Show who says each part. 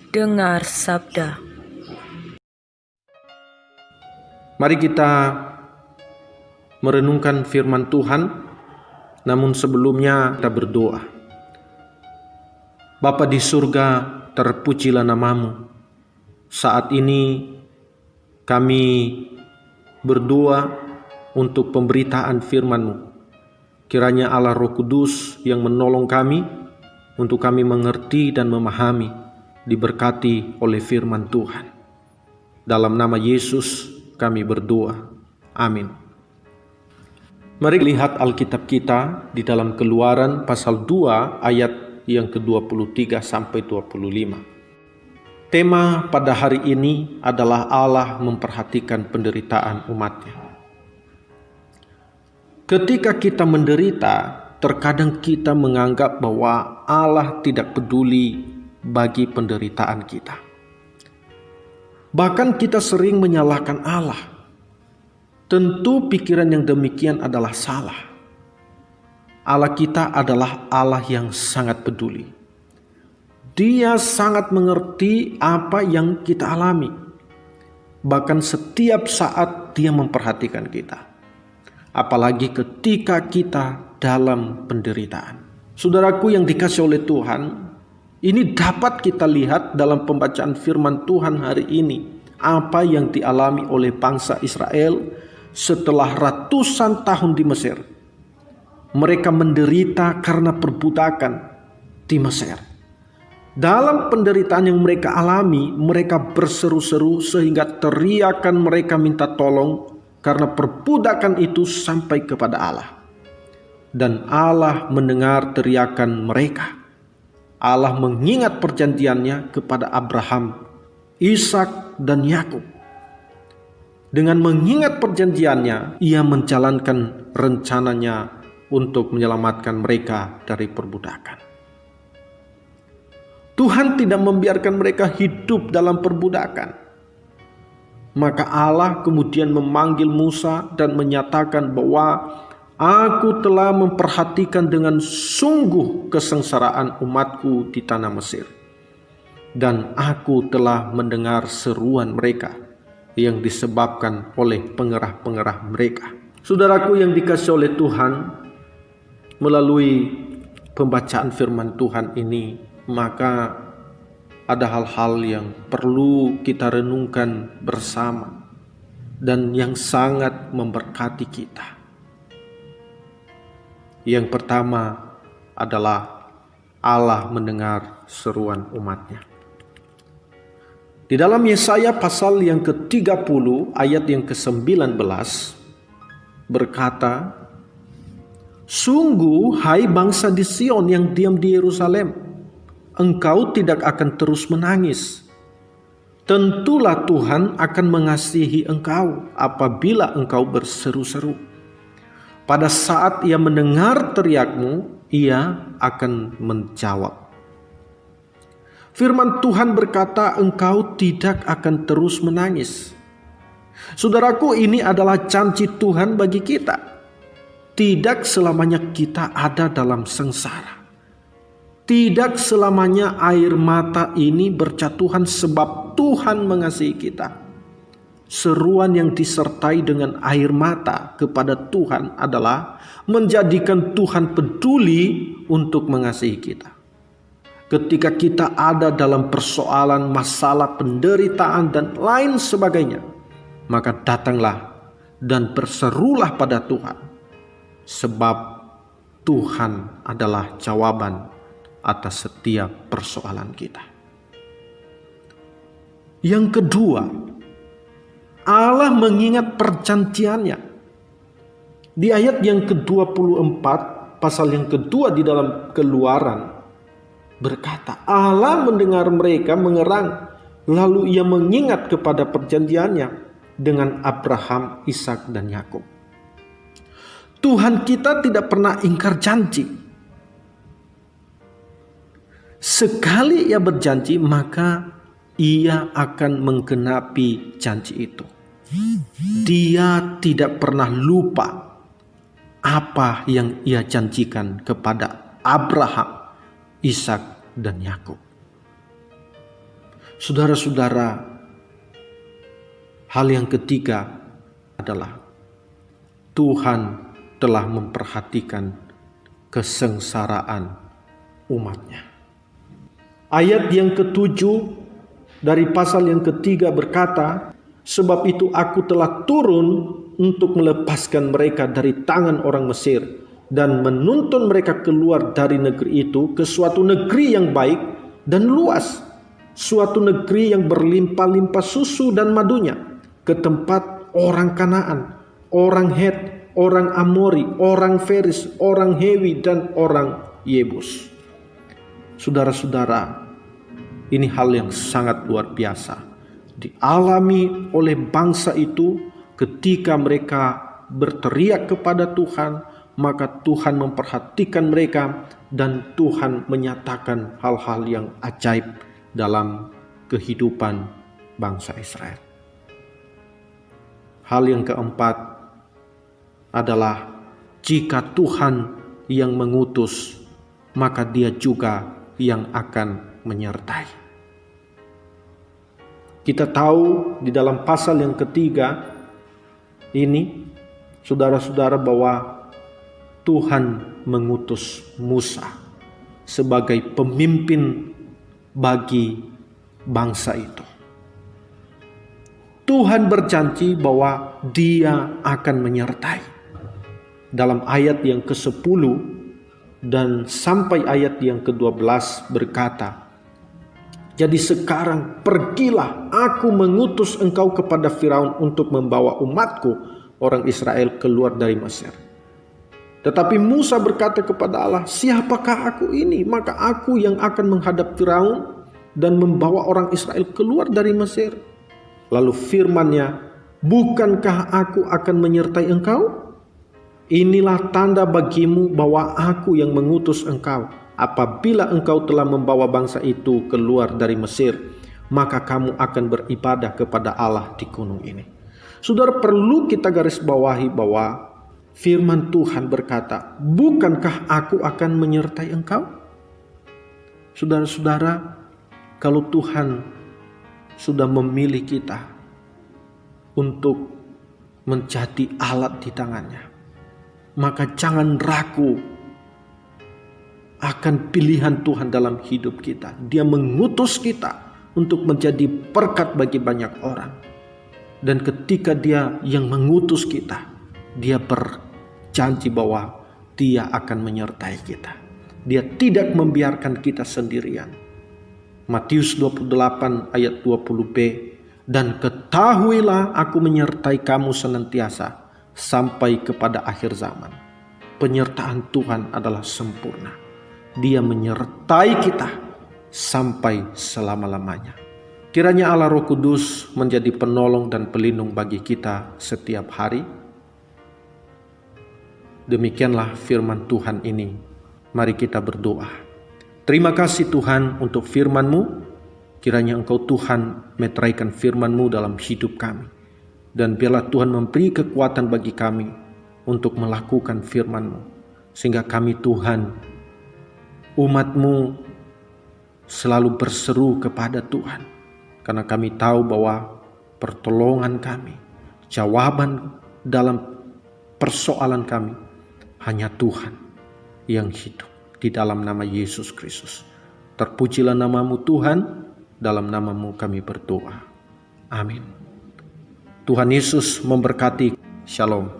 Speaker 1: Dengar sabda.
Speaker 2: Mari kita merenungkan firman Tuhan, namun sebelumnya kita berdoa. Bapa di surga, terpujilah namamu. Saat ini kami berdoa untuk pemberitaan firman-Mu. Kiranya Allah Roh Kudus yang menolong kami untuk kami mengerti dan memahami, diberkati oleh firman Tuhan. Dalam nama Yesus kami berdoa. Amin. Mari lihat Alkitab kita di dalam Keluaran pasal 2 ayat yang ke-23 sampai 25. Tema pada hari ini adalah Allah memperhatikan penderitaan umatnya. Ketika kita menderita, terkadang kita menganggap bahwa Allah tidak peduli bagi penderitaan kita. Bahkan kita sering menyalahkan Allah. Tentu pikiran yang demikian adalah salah. Allah kita adalah Allah yang sangat peduli. Dia sangat mengerti apa yang kita alami. Bahkan setiap saat Dia memperhatikan kita. Apalagi ketika kita dalam penderitaan. Saudaraku yang dikasihi oleh Tuhan, ini dapat kita lihat dalam pembacaan firman Tuhan hari ini. Apa yang dialami oleh bangsa Israel setelah ratusan tahun di Mesir. Mereka menderita karena perbudakan di Mesir. Dalam penderitaan yang mereka alami, mereka berseru-seru sehingga teriakan mereka minta tolong karena perbudakan itu sampai kepada Allah. Dan Allah mendengar teriakan mereka. Allah mengingat perjanjiannya kepada Abraham, Ishak, dan Yakub. Dengan mengingat perjanjiannya, Ia menjalankan rencananya untuk menyelamatkan mereka dari perbudakan. Tuhan tidak membiarkan mereka hidup dalam perbudakan. Maka Allah kemudian memanggil Musa dan menyatakan bahwa Aku telah memperhatikan dengan sungguh kesengsaraan umatku di tanah Mesir. Dan aku telah mendengar seruan mereka yang disebabkan oleh pengerah-pengerah mereka. Saudaraku yang dikasihi oleh Tuhan, melalui pembacaan firman Tuhan ini, maka ada hal-hal yang perlu kita renungkan bersama dan yang sangat memberkati kita. Yang pertama adalah Allah mendengar seruan umatnya. Di dalam Yesaya pasal yang ke-30 ayat yang ke-19 berkata, Sungguh hai bangsa di Sion yang diam di Yerusalem, engkau tidak akan terus menangis. Tentulah Tuhan akan mengasihi engkau apabila engkau berseru-seru. Pada saat Ia mendengar teriakmu, Ia akan menjawab. Firman Tuhan berkata, engkau tidak akan terus menangis. Saudaraku, ini adalah janji Tuhan bagi kita. Tidak selamanya kita ada dalam sengsara. Tidak selamanya air mata ini berjatuhan sebab Tuhan mengasihi kita. Seruan yang disertai dengan air mata kepada Tuhan adalah menjadikan Tuhan peduli untuk mengasihi kita. Ketika kita ada dalam persoalan, masalah, penderitaan, dan lain sebagainya, maka datanglah dan berserulah pada Tuhan. Sebab Tuhan adalah jawaban atas setiap persoalan kita. Yang kedua, Allah mengingat perjanjiannya. Di ayat yang ke-24, pasal yang kedua di dalam Keluaran, berkata, Allah mendengar mereka mengerang, lalu Ia mengingat kepada perjanjiannya dengan Abraham, Ishak, dan Yakub. Tuhan kita tidak pernah ingkar janji. Sekali Ia berjanji, maka Ia akan menggenapi janji itu. Dia tidak pernah lupa apa yang Ia janjikan kepada Abraham, Ishak, dan Yakub. Saudara-saudara, hal yang ketiga adalah Tuhan telah memperhatikan kesengsaraan umatnya. Ayat yang ketujuh dari pasal yang ketiga berkata, sebab itu aku telah turun untuk melepaskan mereka dari tangan orang Mesir dan menuntun mereka keluar dari negeri itu ke suatu negeri yang baik dan luas, suatu negeri yang berlimpah-limpah susu dan madunya, ke tempat orang Kanaan, orang Het, orang Amori, orang Feris, orang Hewi, dan orang Yebus. Saudara-saudara, ini hal yang sangat luar biasa dialami oleh bangsa itu ketika mereka berteriak kepada Tuhan, maka Tuhan memperhatikan mereka dan Tuhan menyatakan hal-hal yang ajaib dalam kehidupan bangsa Israel. Hal yang keempat adalah jika Tuhan yang mengutus, maka Dia juga yang akan menyertai. Kita tahu di dalam pasal yang ketiga ini, saudara-saudara, bahwa Tuhan mengutus Musa sebagai pemimpin bagi bangsa itu. Tuhan berjanji bahwa Dia akan menyertai. Dalam ayat yang ke-10 dan sampai ayat yang ke-12 berkata, jadi sekarang pergilah, aku mengutus engkau kepada Firaun untuk membawa umatku orang Israel keluar dari Mesir. Tetapi Musa berkata kepada Allah, siapakah aku ini? Maka aku yang akan menghadap Firaun dan membawa orang Israel keluar dari Mesir. Lalu firman-Nya, bukankah aku akan menyertai engkau? Inilah tanda bagimu bahwa aku yang mengutus engkau. Apabila engkau telah membawa bangsa itu keluar dari Mesir, maka kamu akan beribadah kepada Allah di gunung ini. Saudara, perlu kita garis bawahi bahwa firman Tuhan berkata, bukankah aku akan menyertai engkau? Saudara-saudara, kalau Tuhan sudah memilih kita untuk menjadi alat di tangannya, maka jangan ragu akan pilihan Tuhan dalam hidup kita. Dia mengutus kita untuk menjadi berkat bagi banyak orang. Dan ketika Dia yang mengutus kita, Dia berjanji bahwa Dia akan menyertai kita. Dia tidak membiarkan kita sendirian. Matius 28 ayat 20b, dan ketahuilah aku menyertai kamu senantiasa sampai kepada akhir zaman. Penyertaan Tuhan adalah sempurna. Dia menyertai kita sampai selama-lamanya. Kiranya Allah Roh Kudus menjadi penolong dan pelindung bagi kita setiap hari. Demikianlah firman Tuhan ini. Mari kita berdoa. Terima kasih Tuhan untuk firman-Mu. Kiranya Engkau Tuhan meteraikan firman-Mu dalam hidup kami. Dan biarlah Tuhan memberi kekuatan bagi kami untuk melakukan firman-Mu. Sehingga kami Tuhan, umat-Mu, selalu berseru kepada Tuhan. Karena kami tahu bahwa pertolongan kami, jawaban dalam persoalan kami, hanya Tuhan yang hidup. Di dalam nama Yesus Kristus. Terpujilah nama-Mu Tuhan, dalam nama-Mu kami berdoa. Amin. Tuhan Yesus memberkati. Shalom.